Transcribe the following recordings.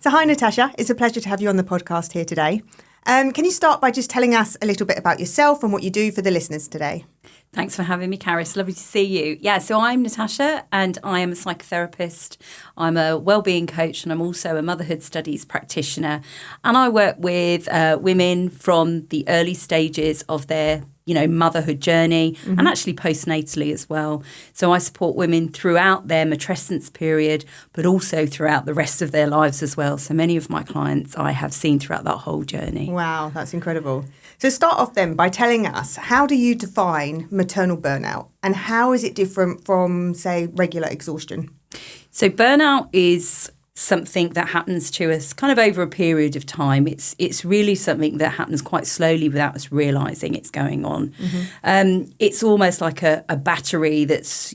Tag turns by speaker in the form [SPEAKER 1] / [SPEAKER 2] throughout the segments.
[SPEAKER 1] So hi, Natasha. It's a pleasure to have you on the podcast here today. Can you start by just telling us a little bit about yourself and what you do for the listeners today?
[SPEAKER 2] Thanks for having me, Caris. Lovely to see you. Yeah, so I'm Natasha and I am a psychotherapist. I'm a wellbeing coach and I'm also a motherhood studies practitioner. And I work with women from the early stages of their motherhood journey and actually postnatally as well. So I support women throughout their matrescence period, but also throughout the rest of their lives as well. So many of my clients I have seen throughout that whole journey.
[SPEAKER 1] Wow, that's incredible. So start off then by telling us, how do you define maternal burnout and how is it different from, say, regular exhaustion?
[SPEAKER 2] So burnout is something that happens to us kind of over a period of time. It's really something that happens quite slowly without us realising it's going on. It's almost like a battery that's,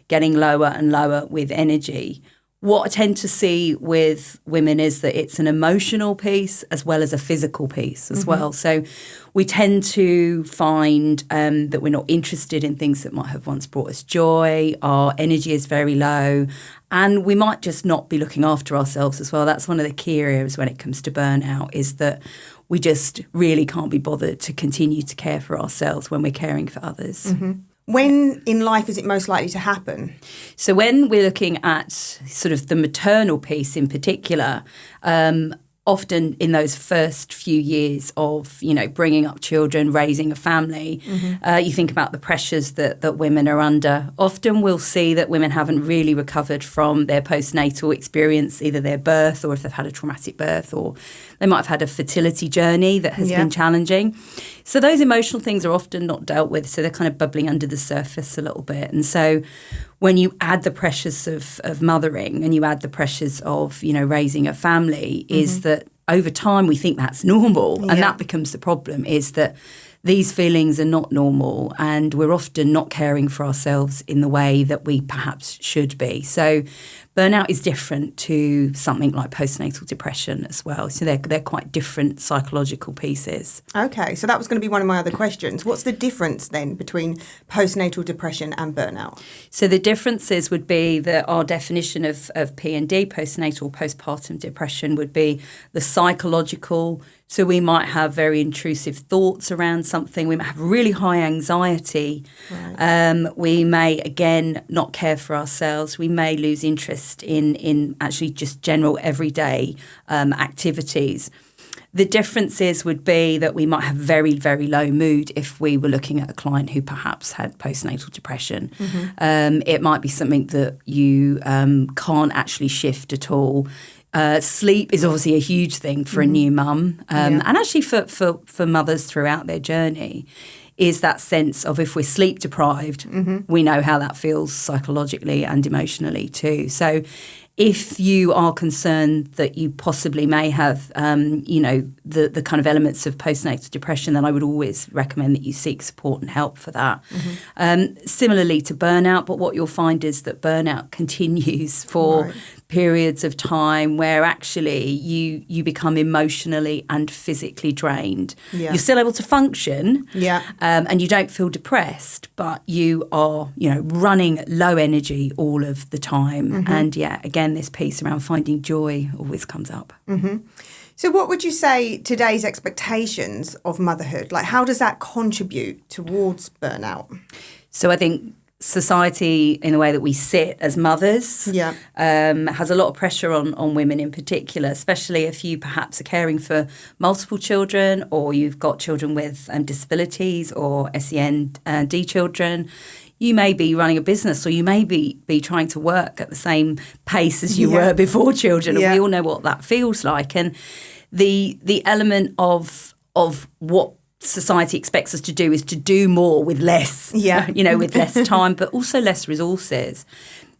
[SPEAKER 2] getting lower and lower with energy. What I tend to see with women is that it's an emotional piece as well as a physical piece as well. So we tend to find that we're not interested in things that might have once brought us joy. Our energy is very low and we might just not be looking after ourselves as well. That's one of the key areas when it comes to burnout, is that we just really can't be bothered to continue to care for ourselves when we're caring for others.
[SPEAKER 1] When in life is it most likely to happen?
[SPEAKER 2] So when we're looking at sort of the maternal piece in particular, often in those first few years of, bringing up children, raising a family, you think about the pressures that women are under. Often we'll see that women haven't really recovered from their postnatal experience, either their birth or if they've had a traumatic birth, or they might have had a fertility journey that has been challenging. So those emotional things are often not dealt with, so they're kind of bubbling under the surface a little bit. And so when you add the pressures of mothering and you add the pressures of, raising a family, is that over time we think that's normal. And that becomes the problem, is that these feelings are not normal and we're often not caring for ourselves in the way that we perhaps should be. So burnout is different to something like postnatal depression as well. So they're quite different psychological pieces.
[SPEAKER 1] Okay, so that was going to be one of my other questions. What's the difference then between postnatal depression and burnout?
[SPEAKER 2] So the differences would be that our definition of P&D, postnatal postpartum depression, would be the psychological. So we might have very intrusive thoughts around something. We might have really high anxiety. Right. We may, again, not care for ourselves. We may lose interest in actually just general everyday activities. The differences would be that we might have very, very low mood if we were looking at a client who perhaps had postnatal depression. It might be something that you can't actually shift at all. Sleep is obviously a huge thing for a new mum, and actually for mothers throughout their journey, is that sense of if we're sleep deprived, we know how that feels psychologically and emotionally too. So if you are concerned that you possibly may have, the kind of elements of postnatal depression, then I would always recommend that you seek support and help for that. Similarly to burnout, but what you'll find is that burnout continues for periods of time where actually you become emotionally and physically drained. You're still able to function and you don't feel depressed, but you are, running low energy all of the time. And again, this piece around finding joy always comes up.
[SPEAKER 1] So what would you say today's expectations of motherhood, like how does that contribute towards burnout?
[SPEAKER 2] So I think society, in the way that we sit as mothers, has a lot of pressure on women in particular, especially if you perhaps are caring for multiple children or you've got children with disabilities or SEND children. You may be running a business or you may be trying to work at the same pace as you were before children. And we all know what that feels like. And the element of what society expects us to do is to do more with less, with less time, but also less resources.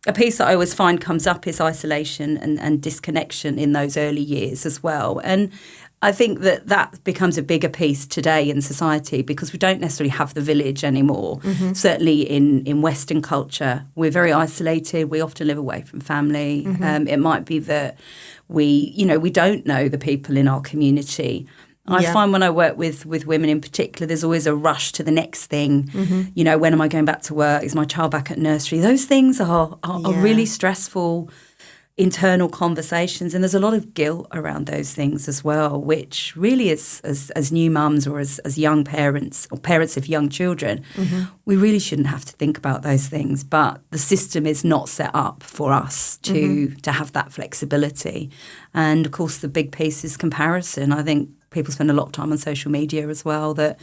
[SPEAKER 2] A piece that I always find comes up is isolation and disconnection in those early years as well. And I think that becomes a bigger piece today in society because we don't necessarily have the village anymore. Certainly in Western culture, we're very isolated. We often live away from family. It might be that we don't know the people in our community. I find when I work with women in particular, there's always a rush to the next thing. When am I going back to work? Is my child back at nursery? Those things are really stressful internal conversations, and there's a lot of guilt around those things as well, which really is, as new mums or as young parents or parents of young children, we really shouldn't have to think about those things. But the system is not set up for us to have that flexibility. And of course, the big piece is comparison. I think people spend a lot of time on social media as well, that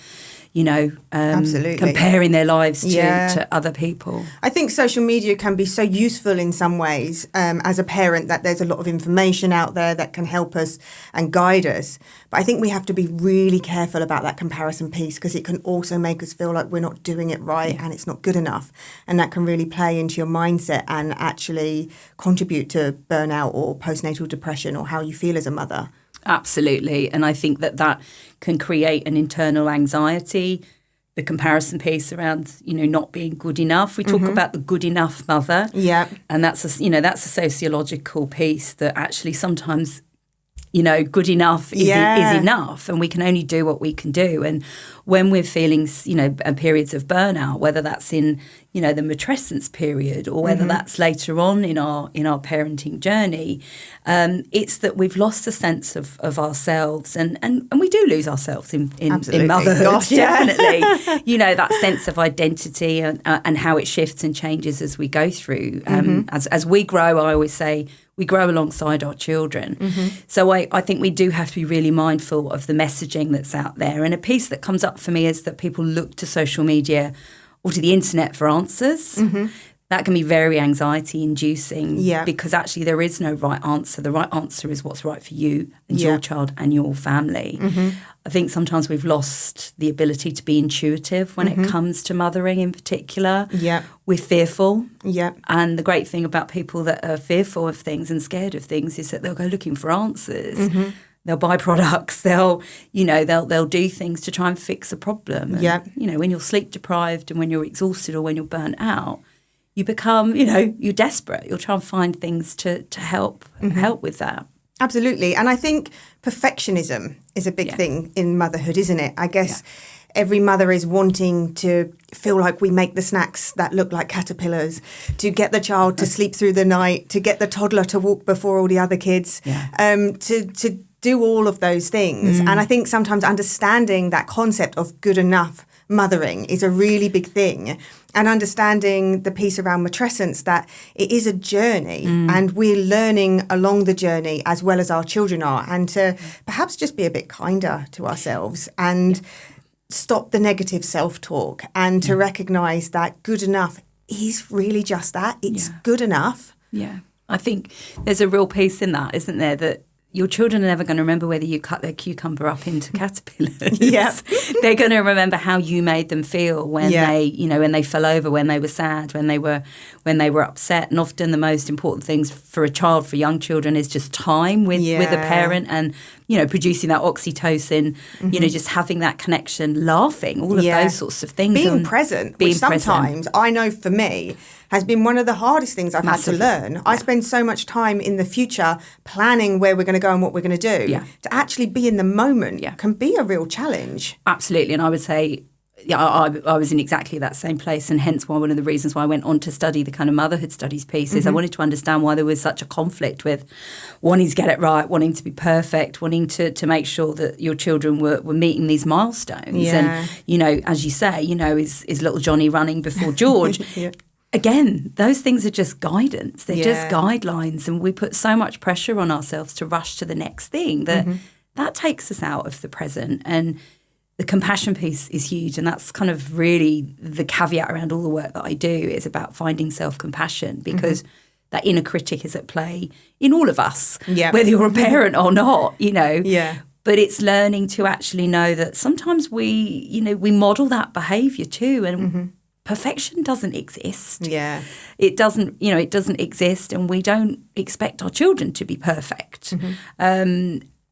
[SPEAKER 2] comparing their lives to other people.
[SPEAKER 1] I think social media can be so useful in some ways as a parent, that there's a lot of information out there that can help us and guide us. But I think we have to be really careful about that comparison piece, because it can also make us feel like we're not doing it right and it's not good enough. And that can really play into your mindset and actually contribute to burnout or postnatal depression or how you feel as a mother.
[SPEAKER 2] Absolutely. And I think that can create an internal anxiety, the comparison piece around, not being good enough. We talk about the good enough mother.
[SPEAKER 1] Yeah.
[SPEAKER 2] And that's a sociological piece that actually sometimes, good enough is enough, and we can only do what we can do. And when we're feeling, periods of burnout, whether that's in, the matrescence period or whether that's later on in our parenting journey, it's that we've lost a sense of ourselves, and we do lose ourselves in motherhood.
[SPEAKER 1] Gosh, yeah.
[SPEAKER 2] Definitely. That sense of identity and how it shifts and changes as we go through. As we grow, I always say, we grow alongside our children. So I think we do have to be really mindful of the messaging that's out there. And a piece that comes up for me is that people look to social media or to the internet for answers. That can be very anxiety inducing because actually there is no right answer. The right answer is what's right for you and your child and your family. I think sometimes we've lost the ability to be intuitive when it comes to mothering in particular. We're fearful. And the great thing about people that are fearful of things and scared of things is that they'll go looking for answers. They'll buy products. They'll do things to try and fix a problem. And, when you're sleep deprived and when you're exhausted or when you're burnt out, you become, you're desperate. You'll try and find things to help with that.
[SPEAKER 1] Absolutely. And I think perfectionism is a big thing in motherhood, isn't it? I guess every mother is wanting to feel like we make the snacks that look like caterpillars, to get the child to sleep through the night, to get the toddler to walk before all the other kids, to do all of those things. And I think sometimes understanding that concept of good enough mothering is a really big thing, and understanding the piece around matrescence, that it is a journey and we're learning along the journey as well as our children are, and to perhaps just be a bit kinder to ourselves and stop the negative self-talk, and to recognise that good enough is really just that. It's good enough.
[SPEAKER 2] Yeah. I think there's a real piece in that, isn't there, that your children are never going to remember whether you cut their cucumber up into caterpillars. They're going to remember how you made them feel when they, when they fell over, when they were sad, when they were upset. And often the most important things for a child, for young children, is just time with a parent, and producing that oxytocin, just having that connection, laughing, all of those sorts of things.
[SPEAKER 1] Being present, which sometimes I know for me has been one of the hardest things I've had to learn. I spend so much time in the future planning where we're going to go and what we're going to do. To actually be in the moment can be a real challenge.
[SPEAKER 2] Absolutely. And I would say, I was in exactly that same place, and hence why one of the reasons why I went on to study the kind of motherhood studies piece is I wanted to understand why there was such a conflict with wanting to get it right, wanting to be perfect, wanting to make sure that your children were meeting these milestones. And, as you say, is little Johnny running before George? Again, those things are just guidance. They're just guidelines, and we put so much pressure on ourselves to rush to the next thing that takes us out of the present. And the compassion piece is huge, and that's kind of really the caveat around all the work that I do, is about finding self-compassion, because that inner critic is at play in all of us, whether you're a parent or not, But it's learning to actually know that sometimes we model that behaviour too, and perfection doesn't exist. It doesn't exist, and we don't expect our children to be perfect.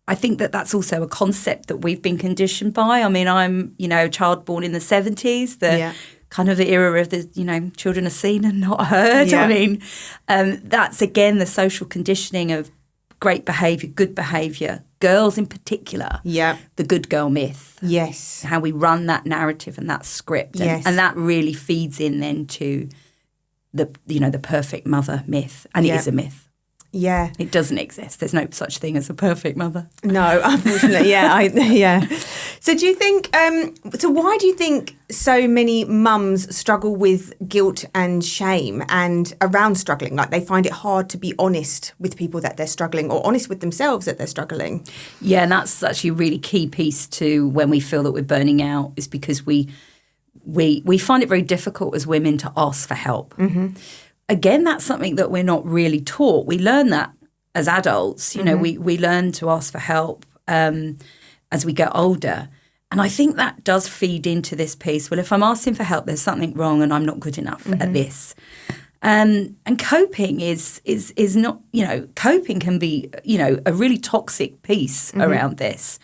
[SPEAKER 2] I think that's also a concept that we've been conditioned by. I mean, I'm, a child born in the 70s, the kind of era of the, children are seen and not heard. I mean, that's, again, the social conditioning of great behaviour, good behaviour, girls in particular, the good girl myth. How we run that narrative and that script. And that really feeds in then to the perfect mother myth. And it is a myth.
[SPEAKER 1] Yeah.
[SPEAKER 2] It doesn't exist. There's no such thing as a perfect mother.
[SPEAKER 1] No, unfortunately, yeah. So do you think, why do you think so many mums struggle with guilt and shame and around struggling? Like they find it hard to be honest with people that they're struggling or honest with themselves that they're struggling?
[SPEAKER 2] Yeah, and that's actually a really key piece to when we feel that we're burning out, is because we find it very difficult as women to ask for help. Mm-hmm. Again, that's something that we're not really taught. We learn that as adults. You know, we learn to ask for help as we get older. And I think that does feed into this piece. Well, if I'm asking for help, there's something wrong and I'm not good enough at this. And coping is not, you know, coping can be, you know, a really toxic piece around this.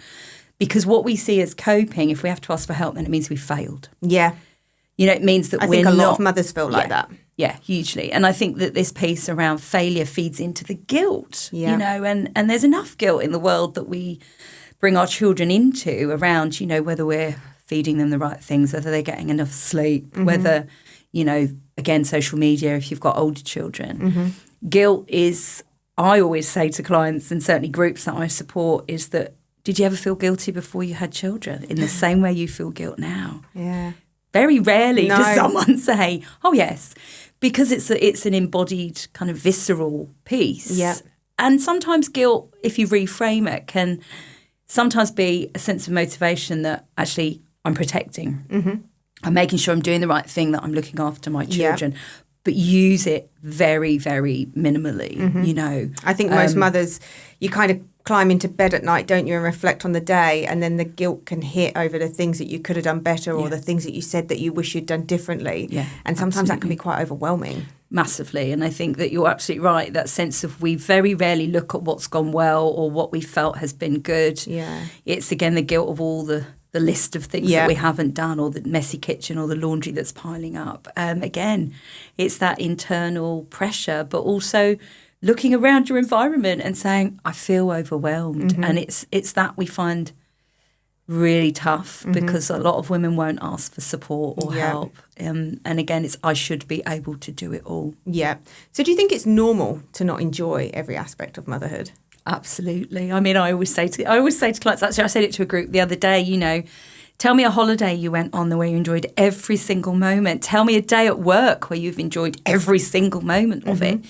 [SPEAKER 2] Because what we see as coping, if we have to ask for help, then it means we failed.
[SPEAKER 1] Yeah.
[SPEAKER 2] You know, it means that
[SPEAKER 1] I think a lot of mothers feel like that.
[SPEAKER 2] Yeah, hugely. And I think that this piece around failure feeds into the guilt, you know, and there's enough guilt in the world that we bring our children into around, you know, whether we're feeding them the right things, whether they're getting enough sleep, whether, you know, again, social media, if you've got older children. Guilt is, I always say to clients and certainly groups that I support, is that, did you ever feel guilty before you had children in the same way you feel guilt now?
[SPEAKER 1] Yeah.
[SPEAKER 2] Very rarely does someone say, oh, yes, because it's an embodied kind of visceral piece.
[SPEAKER 1] Yeah.
[SPEAKER 2] And sometimes guilt, if you reframe it, can sometimes be a sense of motivation that actually I'm protecting. I'm making sure I'm doing the right thing, that I'm looking after my children. Yeah. But use it very, very minimally, you know.
[SPEAKER 1] I think most mothers, you kind of climb into bed at night, don't you, and reflect on the day, and then the guilt can hit over the things that you could have done better or the things that you said that you wish you'd done differently. Yeah, and sometimes that can be quite overwhelming.
[SPEAKER 2] Massively. And I think that you're absolutely right, that sense of we very rarely look at what's gone well or what we felt has been good. Yeah. It's, again, the guilt of all the list of things that we haven't done, or the messy kitchen, or the laundry that's piling up. Again, it's that internal pressure, but also looking around your environment and saying, I feel overwhelmed. And it's that we find really tough, because a lot of women won't ask for support or help. And again, it's, I should be able to do it all. Yeah.
[SPEAKER 1] So do you think it's normal to not enjoy every aspect of motherhood?
[SPEAKER 2] Absolutely. I mean, I always say to clients, actually, I said it to a group the other day, you know, tell me a holiday you went on where you enjoyed every single moment. Tell me a day at work where you've enjoyed every single moment of it.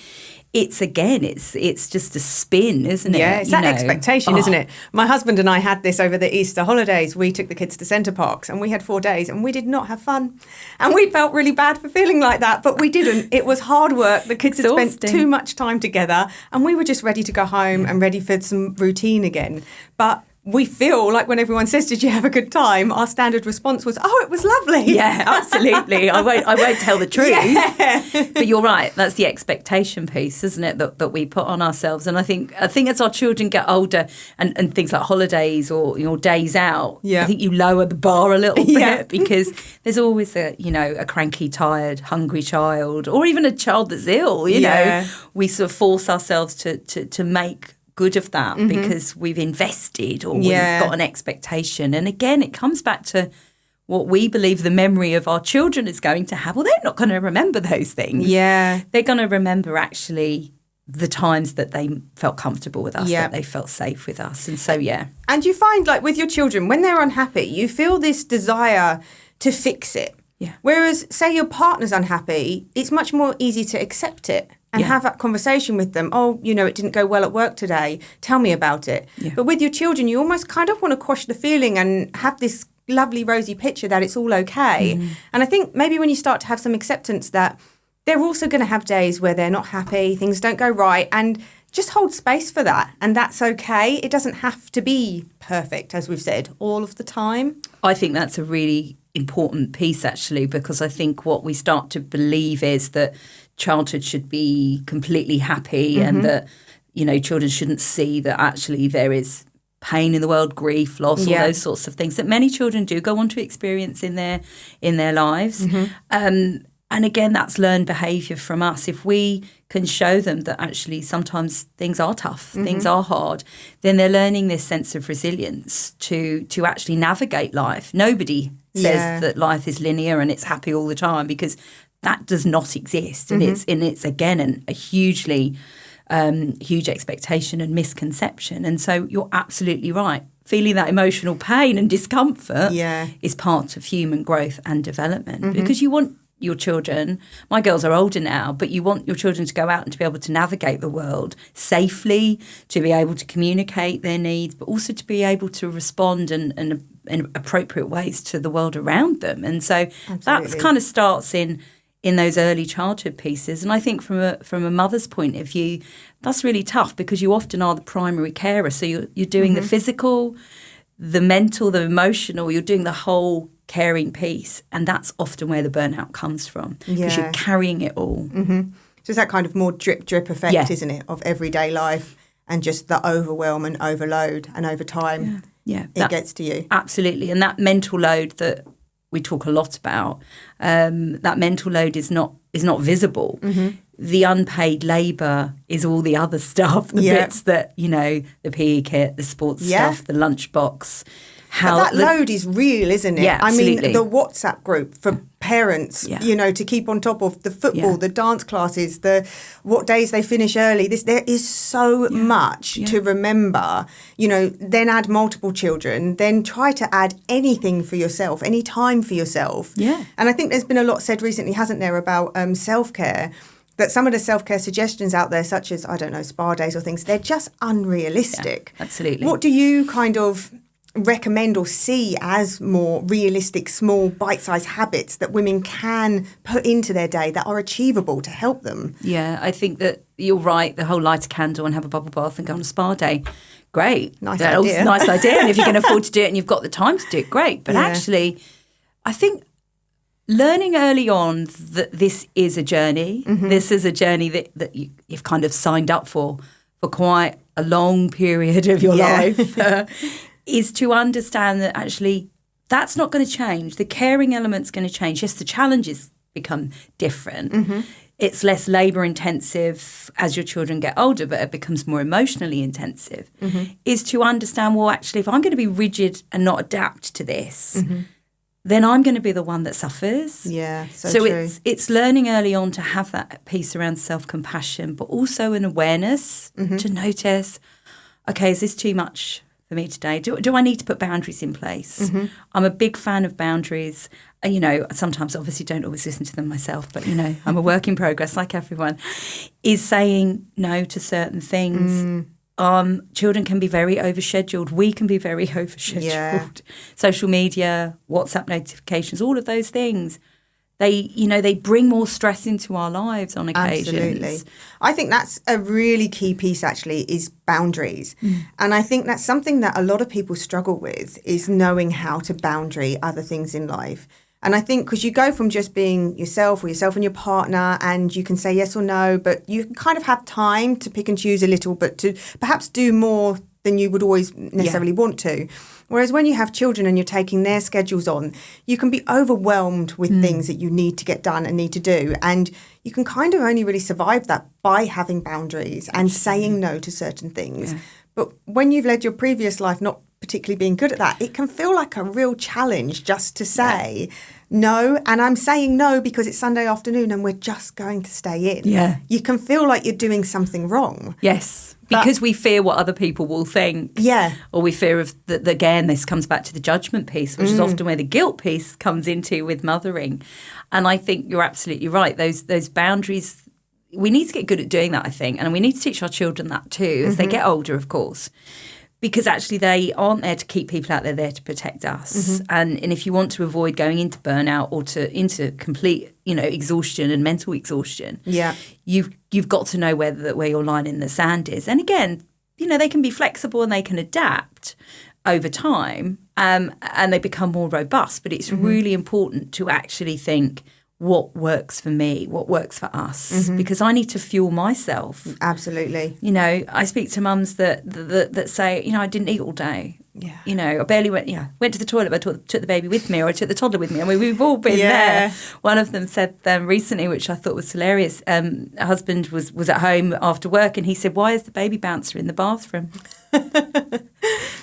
[SPEAKER 2] It's, again, it's just a spin, isn't it?
[SPEAKER 1] Yeah, it's that expectation, isn't it? My husband and I had this over the Easter holidays. We took the kids to Centre Parks and we had 4 days and we did not have fun. And we felt really bad for feeling like that, but we didn't. It was hard work. The kids had spent too much time together and we were just ready to go home and ready for some routine again. But we feel like when everyone says, did you have a good time? Our standard response was, oh, it was lovely.
[SPEAKER 2] Yeah, absolutely. I won't tell the truth. Yeah. But you're right. That's the expectation piece, isn't it, that we put on ourselves. And I think as our children get older and things like holidays or your days out, I think you lower the bar a little bit because there's always a cranky, tired, hungry child, or even a child that's ill, you know. We sort of force ourselves to make good of that because we've invested or we've got an expectation. And again, it comes back to what we believe the memory of our children is going to have. Well, they're not going to remember those things. Yeah. They're going to remember actually the times that they felt comfortable with us, that they felt safe with us. And so,
[SPEAKER 1] And you find, like, with your children, when they're unhappy, you feel this desire to fix it. Yeah. Whereas, say your partner's unhappy, it's much more easy to accept it and have that conversation with them. Oh, you know, it didn't go well at work today. Tell me about it. Yeah. But with your children, you almost kind of want to quash the feeling and have this lovely rosy picture that it's all okay. And I think maybe when you start to have some acceptance that they're also going to have days where they're not happy, things don't go right, and just hold space for that. And that's okay. It doesn't have to be perfect, as we've said, all of the time.
[SPEAKER 2] I think that's a really important piece, actually, because I think what we start to believe is that childhood should be completely happy and that, you know, children shouldn't see that actually there is pain in the world, grief, loss, all those sorts of things that many children do go on to experience in their lives. And again, that's learned behaviour from us. If we can show them that actually sometimes things are tough, things are hard, then they're learning this sense of resilience to actually navigate life. Nobody says that life is linear and it's happy all the time, because that does not exist. And it's again a hugely huge expectation and misconception. And so you're absolutely right. Feeling that emotional pain and discomfort is part of human growth and development, because you want your children, my girls are older now, but you want your children to go out and to be able to navigate the world safely, to be able to communicate their needs, but also to be able to respond in appropriate ways to the world around them. And so that kind of starts in those early childhood pieces. And I think from a mother's point of view, that's really tough, because you often are the primary carer. So you're doing the physical, the mental, the emotional, you're doing the whole caring piece. And that's often where the burnout comes from, because you're carrying it all.
[SPEAKER 1] So it's that kind of more drip effect, isn't it, of everyday life, and just the overwhelm and overload, and over time it gets to you.
[SPEAKER 2] Absolutely. And that mental load that we talk a lot about, that mental load is not visible. The unpaid labour is all the other stuff, the bits that, the PE kit, the sports stuff, the lunchbox.
[SPEAKER 1] But that load is real, isn't it?
[SPEAKER 2] Yeah, absolutely.
[SPEAKER 1] I mean, the WhatsApp group for parents, to keep on top of the football, the dance classes, what days they finish early. There is so much to remember. Then add multiple children, then try to add anything for yourself, any time for yourself.
[SPEAKER 2] Yeah.
[SPEAKER 1] And I think there's been a lot said recently, hasn't there, about self-care. That some of the self-care suggestions out there, such as, I don't know, spa days or things, they're just unrealistic.
[SPEAKER 2] Yeah, absolutely.
[SPEAKER 1] What do you kind of recommend or see as more realistic, small, bite-sized habits that women can put into their day that are achievable to help them?
[SPEAKER 2] Yeah, I think that you're right. The whole light a candle and have a bubble bath and go on a spa day. Great.
[SPEAKER 1] Nice idea.
[SPEAKER 2] Nice idea. And if you can afford to do it and you've got the time to do it, great. But actually, I think learning early on that this is a journey, this is a journey that you've kind of signed up for quite a long period of your life, is to understand that actually that's not going to change. The caring element's going to change. Yes, the challenges become different. It's less labour intensive as your children get older, but it becomes more emotionally intensive, is to understand, well, actually, if I'm going to be rigid and not adapt to this, then I'm going to be the one that suffers.
[SPEAKER 1] Yeah, so true.
[SPEAKER 2] It's learning early on to have that piece around self-compassion, but also an awareness to notice, okay, is this too much for me today? Do I need to put boundaries in place? I'm a big fan of boundaries. Sometimes obviously don't always listen to them myself, but, I'm a work in progress like everyone, is saying no to certain things. Children can be very overscheduled. We can be very overscheduled.
[SPEAKER 1] Yeah.
[SPEAKER 2] Social media, WhatsApp notifications, all of those things. They bring more stress into our lives on occasions.
[SPEAKER 1] Absolutely. I think that's a really key piece, actually, is boundaries. And I think that's something that a lot of people struggle with, is knowing how to boundary other things in life. And I think because you go from just being yourself or yourself and your partner, and you can say yes or no, but you kind of have time to pick and choose a little, but to perhaps do more than you would always necessarily want to. Whereas when you have children and you're taking their schedules on, you can be overwhelmed with things that you need to get done and need to do. And you can kind of only really survive that by having boundaries and saying no to certain things. Yeah. But when you've led your previous life not particularly being good at that, it can feel like a real challenge just to say no. And I'm saying no because it's Sunday afternoon and we're just going to stay in.
[SPEAKER 2] Yeah.
[SPEAKER 1] You can feel like you're doing something wrong.
[SPEAKER 2] Yes. Because we fear what other people will think. Yeah. Or we fear of, again, this comes back to the judgment piece, which is often where the guilt piece comes into with mothering. And I think you're absolutely right. Those boundaries, we need to get good at doing that, I think. And we need to teach our children that too, as they get older, of course. Because actually they aren't there to keep people out, they're there to protect us. And if you want to avoid going into burnout or into complete, exhaustion and mental exhaustion, you've got to know where your line in the sand is. And again, they can be flexible and they can adapt over time and they become more robust. But it's really important to actually think, what works for me, what works for us, because I need to fuel myself.
[SPEAKER 1] Absolutely.
[SPEAKER 2] I speak to mums that say, I didn't eat all day. Yeah. I barely went to the toilet, but I took the baby with me, or I took the toddler with me. I mean, we've all been there. One of them said recently, which I thought was hilarious, a husband was at home after work and he said, why is the baby bouncer in the bathroom?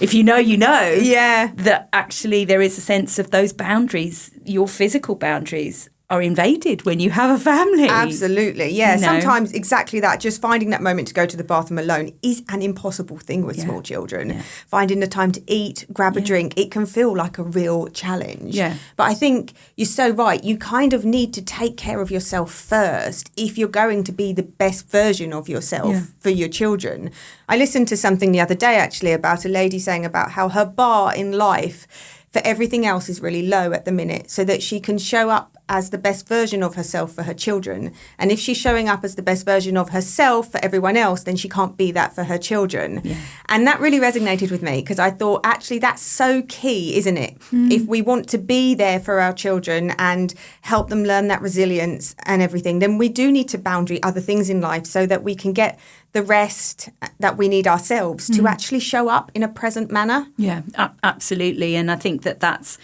[SPEAKER 2] If you know, that actually there is a sense of those boundaries, your physical boundaries are invaded when you have a family.
[SPEAKER 1] Absolutely, yeah.
[SPEAKER 2] You know?
[SPEAKER 1] Sometimes exactly that, just finding that moment to go to the bathroom alone is an impossible thing with small children. Yeah. Finding the time to eat, grab a drink, it can feel like a real challenge.
[SPEAKER 2] Yeah.
[SPEAKER 1] But I think you're so right. You kind of need to take care of yourself first if you're going to be the best version of yourself for your children. I listened to something the other day actually about a lady saying about how her bar in life for everything else is really low at the minute, so that she can show up as the best version of herself for her children. And if she's showing up as the best version of herself for everyone else, then she can't be that for her children. Yeah. And that really resonated with me, because I thought, actually, that's so key, isn't it? If we want to be there for our children and help them learn that resilience and everything, then we do need to boundary other things in life so that we can get the rest that we need ourselves to actually show up in a present manner.
[SPEAKER 2] Yeah, absolutely. And I think that's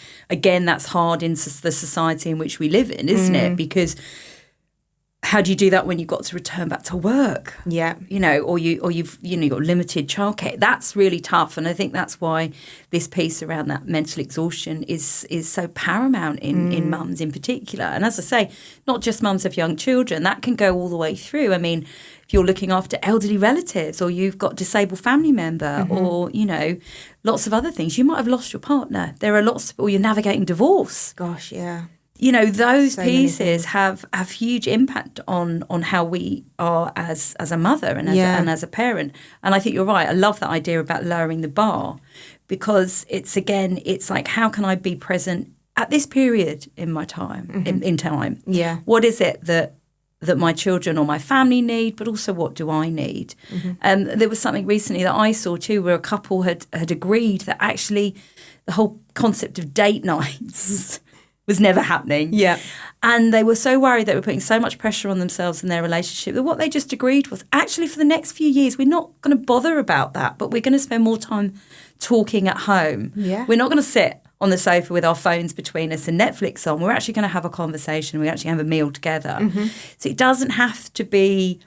[SPEAKER 2] hard in the society in which we live in, isn't it? Because how do you do that when you've got to return back to work?
[SPEAKER 1] Yeah.
[SPEAKER 2] Or you've got limited childcare. That's really tough. And I think that's why this piece around that mental exhaustion is so paramount in mums in particular. And as I say, not just mums of young children, that can go all the way through. I mean, if you're looking after elderly relatives, or you've got a disabled family member, or, lots of other things, you might have lost your partner. There are or you're navigating divorce.
[SPEAKER 1] Gosh, yeah.
[SPEAKER 2] Those pieces have huge impact on how we are as a mother and as a parent. And I think you're right. I love that idea about lowering the bar, because it's like, how can I be present at this period in my time, in time?
[SPEAKER 1] Yeah.
[SPEAKER 2] What is it that my children or my family need, but also what do I need? There was something recently that I saw too, where a couple had agreed that actually the whole concept of date nights was never happening. Yeah. And they were so worried they were putting so much pressure on themselves and their relationship that what they just agreed was, actually, for the next few years, we're not going to bother about that, but we're going to spend more time talking at home. Yeah. We're not going to sit on the sofa with our phones between us and Netflix on. We're actually going to have a conversation. We actually have a meal together. So it doesn't have to be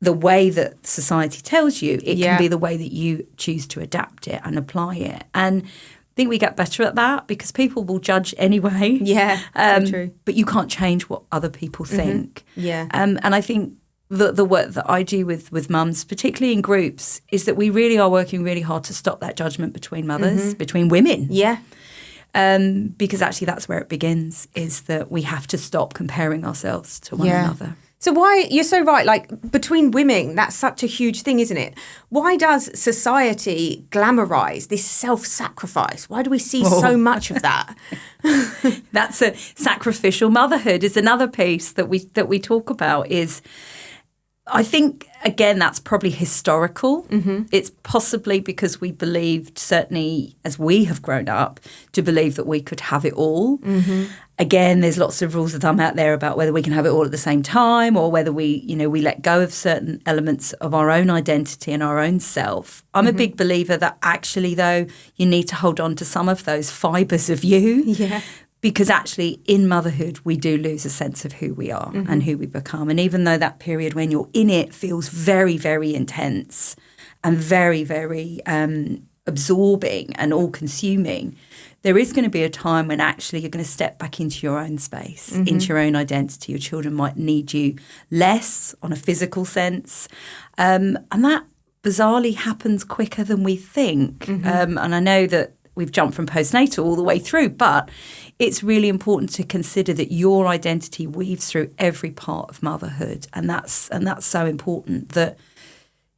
[SPEAKER 2] the way that society tells you. It can be the way that you choose to adapt it and apply it. And I think we get better at that, because people will judge anyway.
[SPEAKER 1] Yeah, so true.
[SPEAKER 2] But you can't change what other people think.
[SPEAKER 1] Yeah.
[SPEAKER 2] And I think the work that I do with mums, particularly in groups, is that we really are working really hard to stop that judgment between mothers, between women.
[SPEAKER 1] Yeah.
[SPEAKER 2] Because actually that's where it begins, is that we have to stop comparing ourselves to one another.
[SPEAKER 1] So why, you're so right, like between women, that's such a huge thing, isn't it? Why does society glamorise this self-sacrifice? Why do we see so much of that?
[SPEAKER 2] That's a sacrificial motherhood is another piece that we talk about. Is, I think, again, that's probably historical. It's possibly because we believed, certainly as we have grown up, to believe that we could have it all. Again, there's lots of rules of thumb out there about whether we can have it all at the same time, or whether we let go of certain elements of our own identity and our own self. I'm a big believer that actually, though, you need to hold on to some of those fibres of you. Yeah. Because actually in motherhood, we do lose a sense of who we are and who we become. And even though that period when you're in it feels very, very intense and very, very absorbing and all-consuming, there is going to be a time when actually you're going to step back into your own space, into your own identity. Your children might need you less on a physical sense. And that bizarrely happens quicker than we think. And I know that we've jumped from postnatal all the way through, but it's really important to consider that your identity weaves through every part of motherhood. And that's so important, that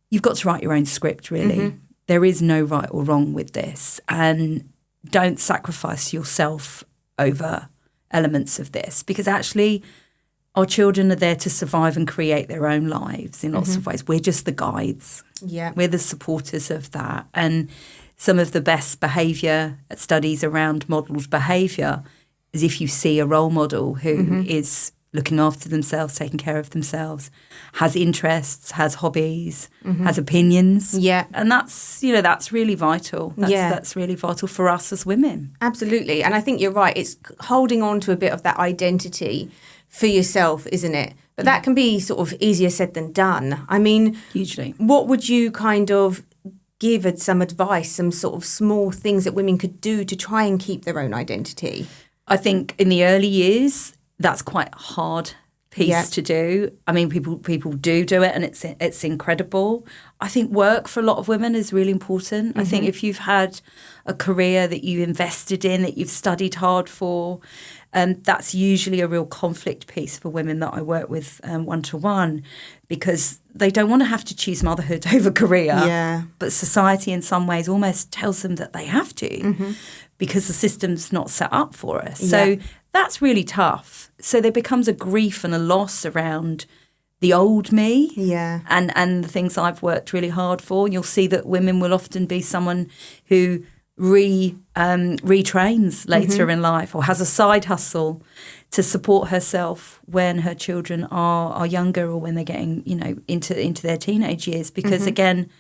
[SPEAKER 2] you've got to write your own script, really. There is no right or wrong with this. And don't sacrifice yourself over elements of this, because actually our children are there to survive and create their own lives in lots of ways. We're just the guides. Yeah. We're the supporters of that. And some of the best behaviour studies around modelled behaviour is if you see a role model who is looking after themselves, taking care of themselves, has interests, has hobbies, has opinions. Yeah. And that's really vital. That's really vital for us as women.
[SPEAKER 1] Absolutely. And I think you're right. It's holding on to a bit of that identity for yourself, isn't it? But that can be sort of easier said than done. I mean,
[SPEAKER 2] hugely.
[SPEAKER 1] What would you kind of give some advice, some sort of small things that women could do to try and keep their own identity?
[SPEAKER 2] I think in the early years, that's quite a hard piece to do. I mean, people do it, and it's incredible. I think work for a lot of women is really important. I think if you've had a career that you invested in, that you've studied hard for, that's usually a real conflict piece for women that I work with one-to-one, because they don't want to have to choose motherhood over career, but society in some ways almost tells them that they have to because the system's not set up for us. So that's really tough. So there becomes a grief and a loss around the old me and the things I've worked really hard for. You'll see that women will often be someone who retrains later in life, or has a side hustle to support herself when her children are younger, or when they're getting, into their teenage years. Because again,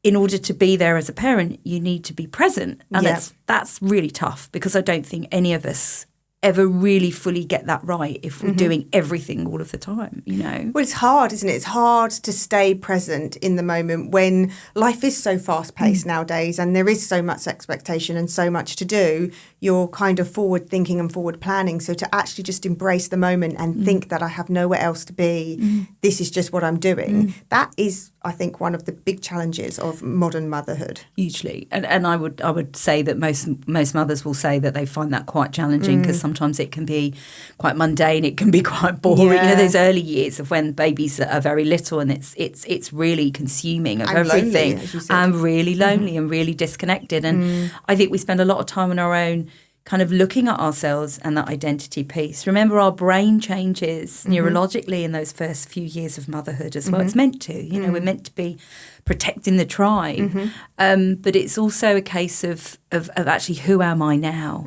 [SPEAKER 2] in order to be there as a parent, you need to be present. And that's really tough, because I don't think any of us ever really fully get that right if we're doing everything all of the time, Well, it's hard, isn't it? It's hard to stay present in the moment when life is so fast-paced nowadays, and there is so much expectation and so much to do. You're kind of forward thinking and forward planning. So to actually just embrace the moment and think that I have nowhere else to be, this is just what I'm doing, that is, I think, one of the big challenges of modern motherhood. Hugely. And I would say that most mothers will say that they find that quite challenging, because sometimes it can be quite mundane, it can be quite boring. Those early years of when babies are very little, and it's really consuming of everything, lonely, and really lonely and really disconnected. And I think we spend a lot of time on our own, kind of looking at ourselves and that identity piece. Remember, our brain changes neurologically in those first few years of motherhood as well. It's meant to, we're meant to be protecting the tribe. But it's also a case of actually, who am I now?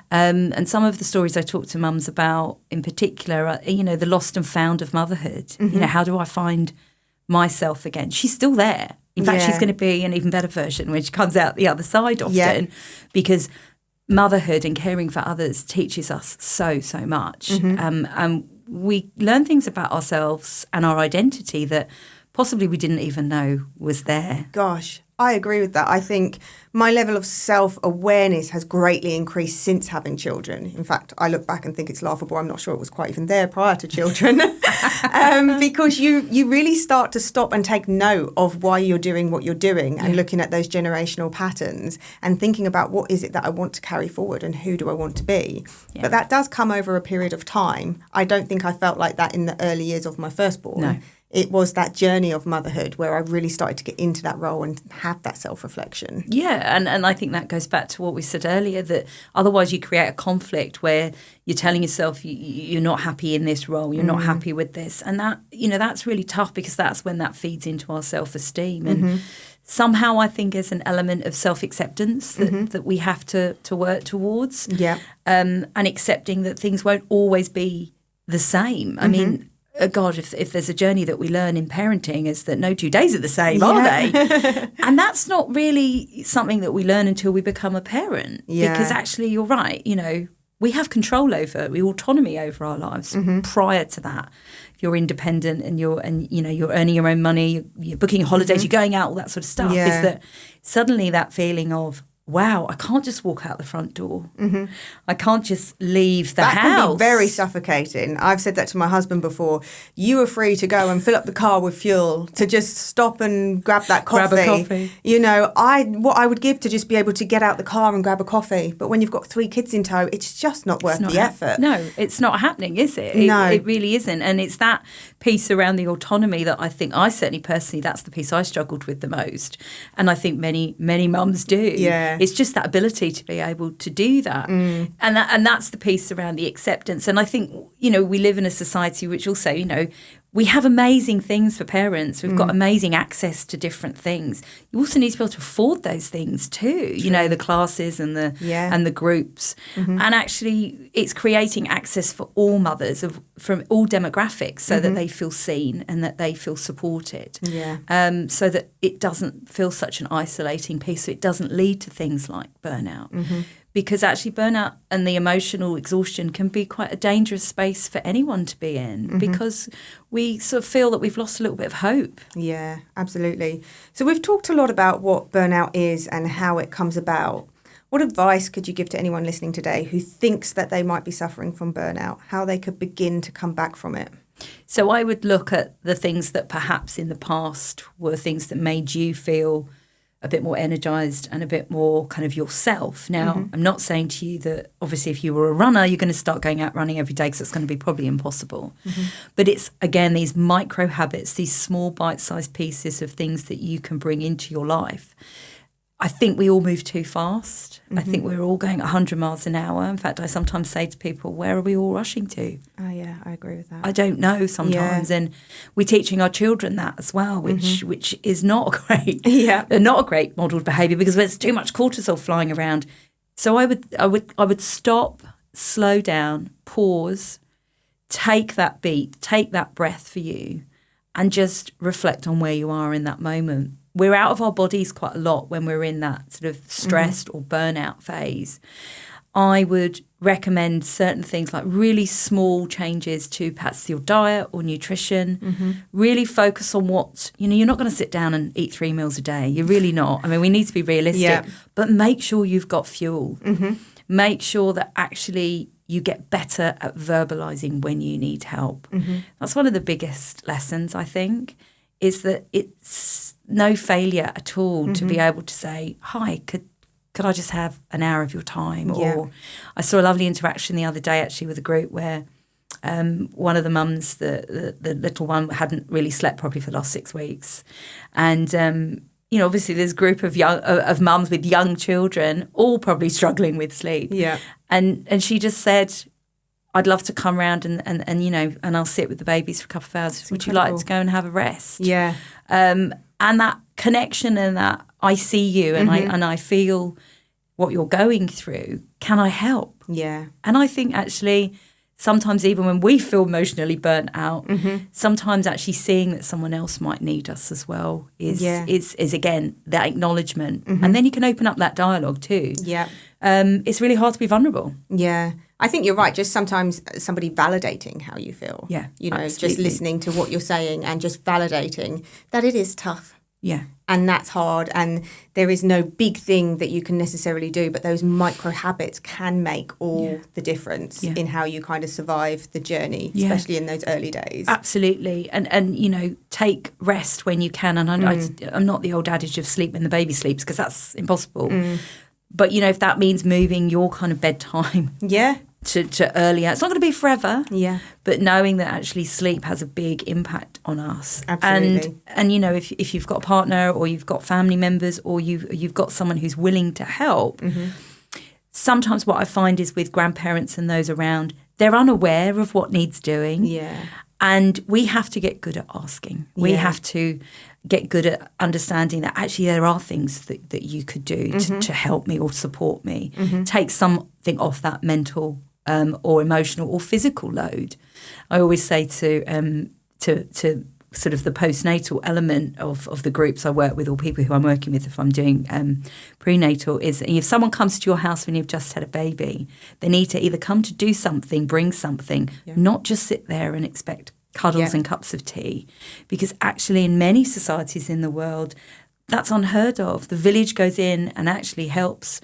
[SPEAKER 2] And some of the stories I talk to mums about in particular are, the lost and found of motherhood. How do I find myself again? She's still there. In fact, she's going to be an even better version when she comes out the other side often, because motherhood and caring for others teaches us so much. And we learn things about ourselves and our identity that possibly we didn't even know was there. Gosh, I agree with that. I think my level of self-awareness has greatly increased since having children. In fact, I look back and think it's laughable. I'm not sure it was quite even there prior to children. Because you really start to stop and take note of why you're doing what you're doing, and looking at those generational patterns and thinking about what is it that I want to carry forward and who do I want to be. But that does come over a period of time. I don't think I felt like that in the early years of my firstborn. No. It was that journey of motherhood where I really started to get into that role and have that self-reflection. Yeah, and I think that goes back to what we said earlier, that otherwise you create a conflict where you're telling yourself you're not happy in this role, you're not happy with this. And that, that's really tough, because that's when that feeds into our self-esteem. And somehow I think there's an element of self-acceptance that we have to work towards. Yeah. And accepting that things won't always be the same. I mean, God, if there's a journey that we learn in parenting, is that no 2 days are the same, are they? And that's not really something that we learn until we become a parent. Because actually, you're right, we have control over, we autonomy over our lives. Prior to that, if you're independent and you're earning your own money, you're booking holidays, you're going out, all that sort of stuff, is that suddenly that feeling of, wow, I can't just walk out the front door. I can't just leave the house. That can be very suffocating. I've said that to my husband before. You are free to go and fill up the car with fuel, to just stop and grab that coffee. Grab a coffee. What I would give to just be able to get out the car and grab a coffee. But when you've got 3 kids in tow, it's just not worth the effort. No, it's not happening, is it? No. It really isn't. And it's that piece around the autonomy that I think I certainly personally, that's the piece I struggled with the most. And I think many mums do. Yeah. It's just that ability to be able to do that. And that's the piece around the acceptance. And I think, we live in a society which also, we have amazing things for parents. We've got amazing access to different things. You also need to be able to afford those things too, the classes and the groups. And actually it's creating access for all mothers from all demographics, so that they feel seen and that they feel supported. So that it doesn't feel such an isolating piece, so it doesn't lead to things like burnout. Because actually burnout and the emotional exhaustion can be quite a dangerous space for anyone to be in, because we sort of feel that we've lost a little bit of hope. Yeah, absolutely. So we've talked a lot about what burnout is and how it comes about.
[SPEAKER 1] What advice could you give to anyone listening today who thinks that they might be suffering from burnout, how they could begin to come back from it?
[SPEAKER 2] So I would look at the things that perhaps in the past were things that made you feel a bit more energized and a bit more kind of yourself. Now, I'm not saying to you that obviously if you were a runner, you're going to start going out running every day because it's going to be probably impossible. But it's, again, these micro habits, these small bite-sized pieces of things that you can bring into your life. I think we all move too fast. I think we're all going 100 miles an hour. In fact, I sometimes say to people, where are we all rushing to?
[SPEAKER 1] Oh, yeah, I agree with that.
[SPEAKER 2] I don't know sometimes. Yeah. And we're teaching our children that as well, which is not great. Not a great model of behaviour because there's too much cortisol flying around. So I would stop, slow down, pause, take that beat, take that breath for you and just reflect on where you are in that moment. We're out of our bodies quite a lot when we're in that sort of stressed or burnout phase. I would recommend certain things like really small changes to perhaps your diet or nutrition. Really focus on what, you're not going to sit down and eat 3 meals a day. You're really not. I mean, we need to be realistic, but make sure you've got fuel. Make sure that actually you get better at verbalizing when you need help. That's one of the biggest lessons, I think, is that it's no failure at all to be able to say, hi, could I just have an hour of your time? Or I saw a lovely interaction the other day actually with a group where one of the mums, the little one, hadn't really slept properly for the last 6 weeks. And, obviously there's a group of mums with young children, all probably struggling with sleep. And she just said, I'd love to come round and I'll sit with the babies for a couple of hours. Would you like to go and have a rest? And that connection and that I see you and I feel what you're going through. Can I help? And I think actually sometimes even when we feel emotionally burnt out, sometimes actually seeing that someone else might need us as well is again that acknowledgement. And then you can open up that dialogue too. It's really hard to be vulnerable.
[SPEAKER 1] I think you're right. Just sometimes somebody validating how you feel.
[SPEAKER 2] Absolutely.
[SPEAKER 1] Just listening to what you're saying and just validating that it is tough. And that's hard. And there is no big thing that you can necessarily do, but those micro habits can make all the difference in how you kind of survive the journey, especially in those early days.
[SPEAKER 2] Absolutely. And take rest when you can. And I'm not the old adage of sleep when the baby sleeps because that's impossible. But, if that means moving your kind of bedtime to earlier, it's not going to be forever. But knowing that actually sleep has a big impact on us.
[SPEAKER 1] Absolutely.
[SPEAKER 2] And if you've got a partner or you've got family members or you've got someone who's willing to help, sometimes what I find is with grandparents and those around, they're unaware of what needs doing. And we have to get good at asking. We have to get good at understanding that actually there are things that you could do to help me or support me. Take something off that mental or emotional or physical load. I always say to sort of the postnatal element of the groups I work with or people who I'm working with if I'm doing prenatal is if someone comes to your house when you've just had a baby, they need to either come to do something, bring something, not just sit there and expect cuddles and cups of tea, because actually in many societies in the world, that's unheard of. The village goes in and actually helps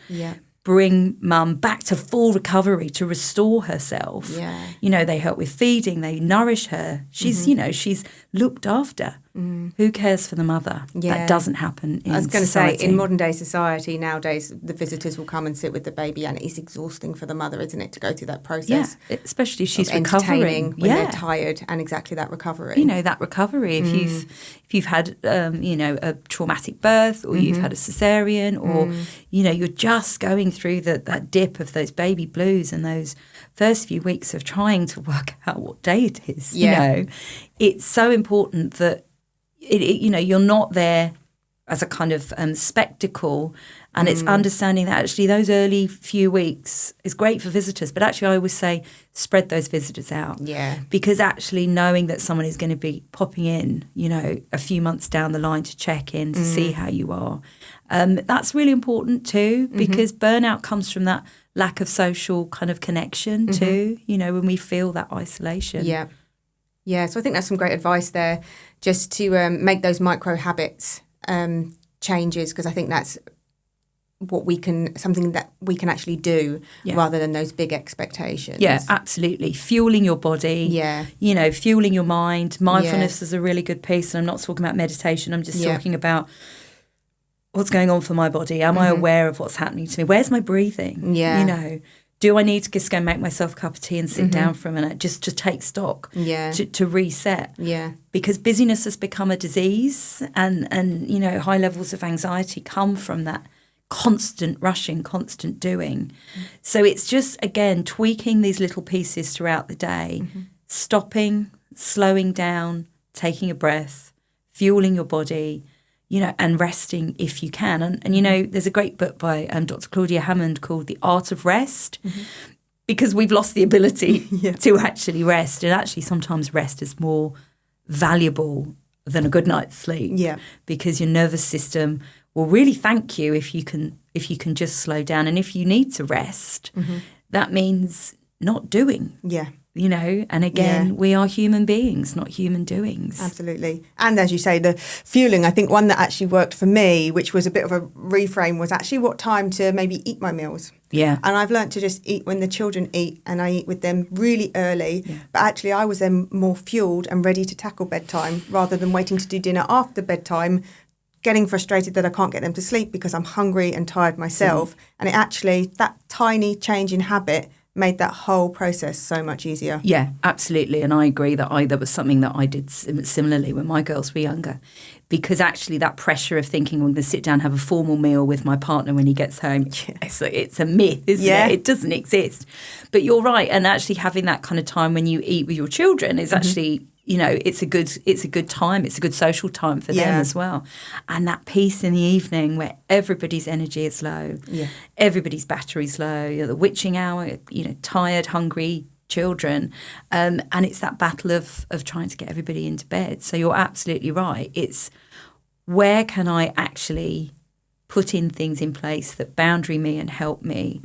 [SPEAKER 2] bring mum back to full recovery, to restore herself. They help with feeding, they nourish her. She's, she's looked after. Who cares for the mother? That doesn't happen in society.
[SPEAKER 1] I was going to say, in modern day society nowadays, the visitors will come and sit with the baby and it's exhausting for the mother, isn't it, to go through that process?
[SPEAKER 2] Especially if she's
[SPEAKER 1] recovering.
[SPEAKER 2] When
[SPEAKER 1] they're tired and exactly that recovery.
[SPEAKER 2] That recovery. If you've had, a traumatic birth or you've had a cesarean or, you're just going through that dip of those baby blues and those first few weeks of trying to work out what day it is, it's so important that, you're not there as a kind of spectacle, and it's understanding that actually those early few weeks is great for visitors, but actually I always say spread those visitors out. Because actually knowing that someone is going to be popping in, a few months down the line to check in, to see how you are, that's really important too, because burnout comes from that lack of social kind of connection too, when we feel that isolation.
[SPEAKER 1] So I think that's some great advice there, just to make those micro habits changes, because I think that's something that we can actually do rather than those big expectations.
[SPEAKER 2] Yeah, absolutely. Fueling your body, fueling your mind. Mindfulness is a really good piece. And I'm not talking about meditation. I'm just talking about what's going on for my body. Am I aware of what's happening to me? Where's my breathing?
[SPEAKER 1] Yeah.
[SPEAKER 2] Do I need to just go and make myself a cup of tea and sit down for a minute just to take stock, to reset?
[SPEAKER 1] Yeah.
[SPEAKER 2] Because busyness has become a disease and high levels of anxiety come from that constant rushing, constant doing. So it's just, again, tweaking these little pieces throughout the day, stopping, slowing down, taking a breath, fueling your body, and resting if you can. And there's a great book by Dr. Claudia Hammond called The Art of Rest, because we've lost the ability to actually rest. And actually sometimes rest is more valuable than a good night's sleep. Yeah. Because your nervous system will really thank you if you can just slow down. And if you need to rest, that means not doing. Yeah. And again, we are human beings, not human doings.
[SPEAKER 1] Absolutely. And as you say, the fueling, I think one that actually worked for me, which was a bit of a reframe, was actually what time to maybe eat my meals. Yeah. And I've learned to just eat when the children eat, and I eat with them really early. Yeah. But actually I was then more fueled and ready to tackle bedtime rather than waiting to do dinner after bedtime, getting frustrated that I can't get them to sleep because I'm hungry and tired myself. And it actually, that tiny change in habit made that whole process so much easier.
[SPEAKER 2] Yeah, absolutely. And I agree that that was something that I did similarly when my girls were younger, because actually that pressure of thinking I'm going to sit down and have a formal meal with my partner when he gets home, it's a myth, isn't it? It doesn't exist. But you're right. And actually having that kind of time when you eat with your children is actually, it's a good time. It's a good social time for them as well. And that peace in the evening where everybody's energy is low, everybody's battery's low, the witching hour, tired, hungry children. And it's that battle of trying to get everybody into bed. So you're absolutely right. It's where can I actually put in things in place that boundary me and help me,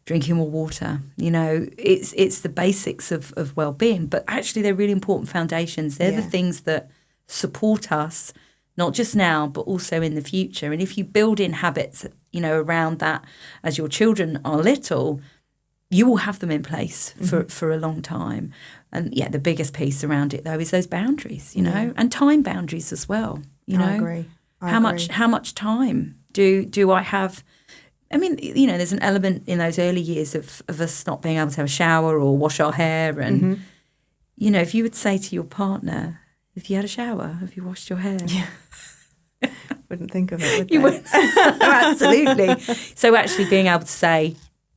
[SPEAKER 2] drinking more water. It's the basics of well-being, but actually they're really important foundations. They're the things that support us, not just now, but also in the future. And if you build in habits, around that as your children are little, you will have them in place for a long time. And the biggest piece around it though is those boundaries, and time boundaries as well.
[SPEAKER 1] I agree.
[SPEAKER 2] How much time do I have? I mean, there's an element in those early years of us not being able to have a shower or wash our hair. And, if you would say to your partner, have you had a shower? Have you washed your hair?
[SPEAKER 1] Yeah. Wouldn't think of it, would
[SPEAKER 2] you wouldn't. Absolutely. So actually being able to say,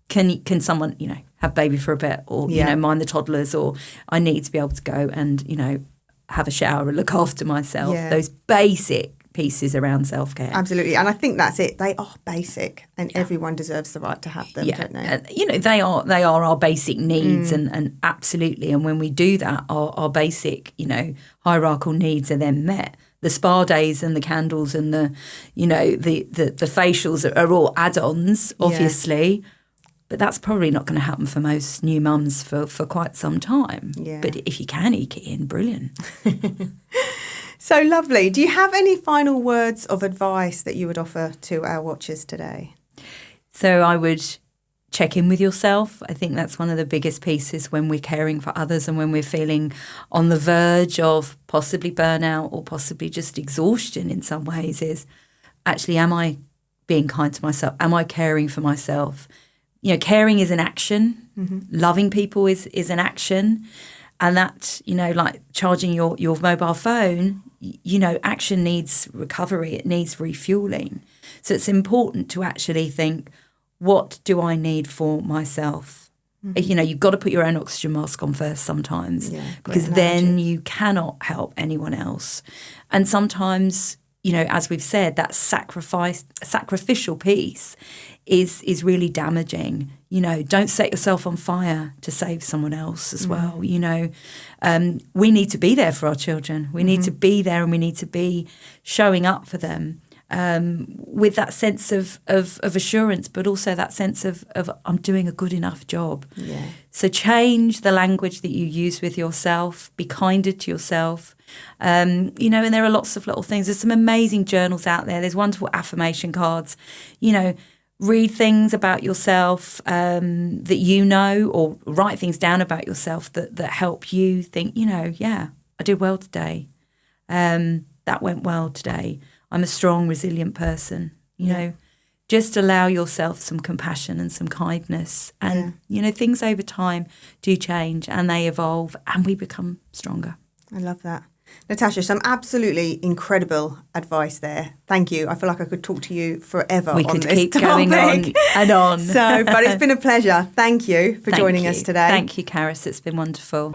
[SPEAKER 2] can someone, have baby for a bit or, mind the toddlers, or I need to be able to go and, have a shower and look after myself. Yeah. Those basic pieces around self-care.
[SPEAKER 1] Absolutely. And I think that's it. They are basic and everyone deserves the right to have them, don't they?
[SPEAKER 2] They are our basic needs and absolutely. And when we do that, our basic, hierarchical needs are then met. The spa days and the candles and the facials are all add-ons, obviously. Yeah. But that's probably not going to happen for most new mums for quite some time. Yeah. But if you can eke it in, brilliant.
[SPEAKER 1] So lovely. Do you have any final words of advice that you would offer to our watchers today?
[SPEAKER 2] So I would check in with yourself. I think that's one of the biggest pieces when we're caring for others and when we're feeling on the verge of possibly burnout or possibly just exhaustion in some ways, is actually, am I being kind to myself? Am I caring for myself? Caring is an action. Loving people is an action. And that, like charging your mobile phone, action needs recovery. It needs refueling. So it's important to actually think, what do I need for myself? You've got to put your own oxygen mask on first sometimes, because then you cannot help anyone else. And sometimes, as we've said, that sacrificial piece is really damaging. Don't set yourself on fire to save someone else as well. We need to be there for our children. We need to be there, and we need to be showing up for them with that sense of assurance, but also that sense of I'm doing a good enough job. Yeah. So change the language that you use with yourself. Be kinder to yourself. And there are lots of little things. There's some amazing journals out there. There's wonderful affirmation cards. read things about yourself that you know, or write things down about yourself that help you think, yeah, I did well today. That went well today. I'm a strong, resilient person, you know. Just allow yourself some compassion and some kindness. And, things over time do change and they evolve and we become stronger.
[SPEAKER 1] I love that. Natasha, some absolutely incredible advice there. Thank you. I feel like I could talk to you forever
[SPEAKER 2] we
[SPEAKER 1] on
[SPEAKER 2] could
[SPEAKER 1] this
[SPEAKER 2] keep
[SPEAKER 1] topic.
[SPEAKER 2] going on and on.
[SPEAKER 1] But it's been a pleasure. Thank you for joining us today.
[SPEAKER 2] Thank you, Caris. It's been wonderful.